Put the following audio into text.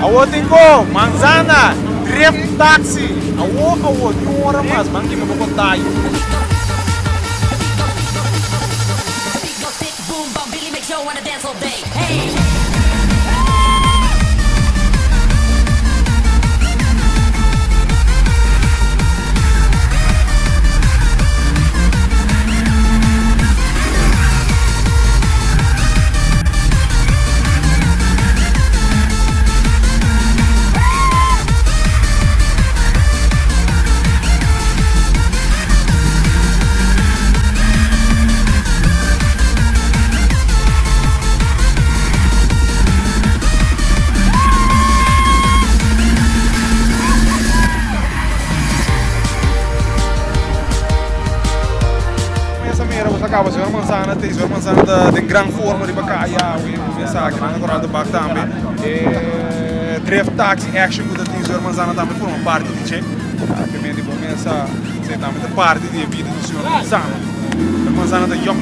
Awo tengo Mangzanha, Drift Taxi. Awo, di hora mas, bang kita mau tayo. Acaba de Mangzanha, tem Mangzanha de grande forma de bacaia, o mensagem na natural do bac também. Drift Taxi Action que tem Mangzanha também forma parte do che. Papiamentu bom essa, sei também da parte da vida do senhor Mangzanha. Mangzanha da Yom